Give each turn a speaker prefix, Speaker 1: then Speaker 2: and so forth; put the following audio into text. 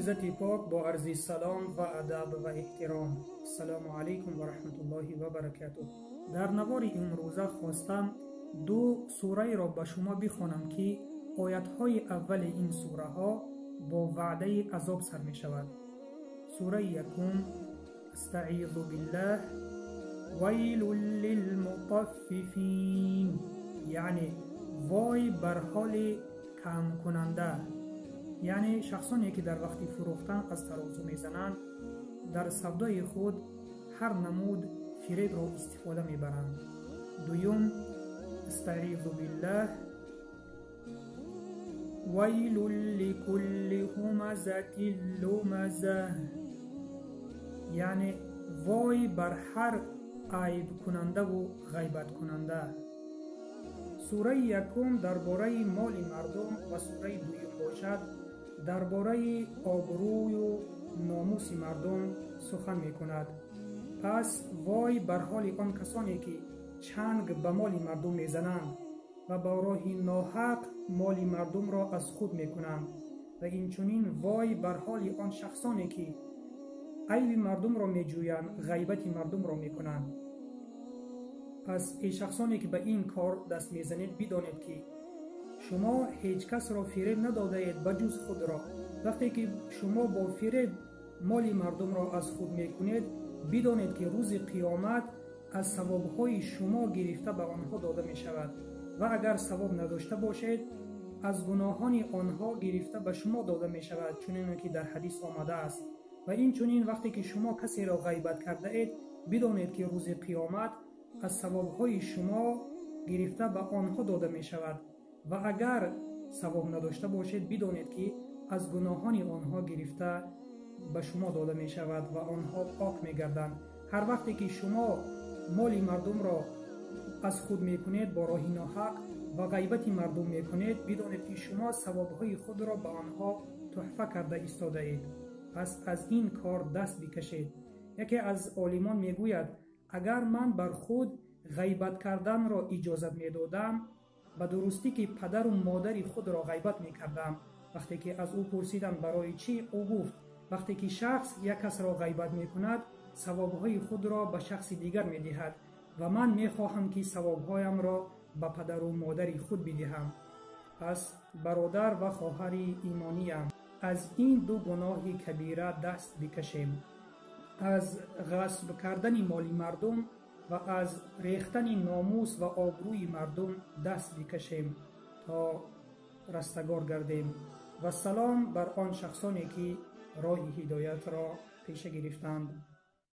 Speaker 1: عزت پاک با عرض سلام و ادب و احترام. السلام علیکم و رحمت الله و برکاته. در نوار امروزه خواستم دو سوره را به شما بخوانم که آیت های اول این سوره ها با وعده عذاب سر می شود. سوره یکم: استعیذ بالله ویل للمطففین، یعنی وای بر حال کم کننده، یعنی شخصانی که در وقت فروختن از ترازو میزنند در سودای خود هر نمود فریب را استفاده میبرند. دوم: استعیذ بالله ویل لکل همزة لمزة، یعنی وای بر هر عیب کننده و غیبت کننده. سوره یکم درباره مال مردم و سوره دوم باشد درباره آبروی و ناموس مردم سخن می کند. پس وای بر حال آن کسانی که چنگ به مال مردم می زنند و با راه ناحق مال مردم را از خود می کنند، و اینچنین وای بر حال آن شخصانی که عیب مردم را می جویند، غیبت مردم را می کنند. پس ای شخصانی که به این کار دست می زنید بدانید که شما هیچ کس را فریب نداده اید بجز خود را. وقتی که شما با فریب مال مردم را از خود می کنید، بدانید که روز قیامت از ثوابهای شما گرفته به آنها داده می شود، و اگر ثواب نداشته باشید از گناهان آنها گرفته به شما داده می شود، چنین که در حدیث آمده است. و این چنین وقتی که شما کسی را غیبت کرده اید، بدانید که روز قیامت از ثوابهای شما گرفته به آنها داده می شود، و اگر ثواب نداشته باشید بدانید که از گناهان آنها گرفته به شما داده می شود و آنها پاک می گردند. هر وقتی که شما مال مردم را از خود می کنید با راه ناحق و غیبت مردم می کنید، بدانید که شما ثوابهای خود را به آنها تحفه کرده ایستاده اید. پس از این کار دست بکشید. یکی از عالمان می گوید اگر من بر خود غیبت کردن را اجازت می دادم، به درستی که پدر و مادر خود را غیبت می کردم. وقتی که از او پرسیدم برای چی، او گفت وقتی که شخص یک کس را غیبت می کند ثوابهای خود را به شخص دیگر می دهد، و من می خواهم که ثوابهایم را به پدر و مادر خود بدهم. پس برادر و خواهر ایمانیم، از این دو گناه کبیره دست بکشیم. از غصب کردن مال مردم و از ریختن ناموس و آبروی مردم دست بکشیم تا رستگار گردیم. و سلام بر آن شخصانی که راه هدایت را پیش گرفتند.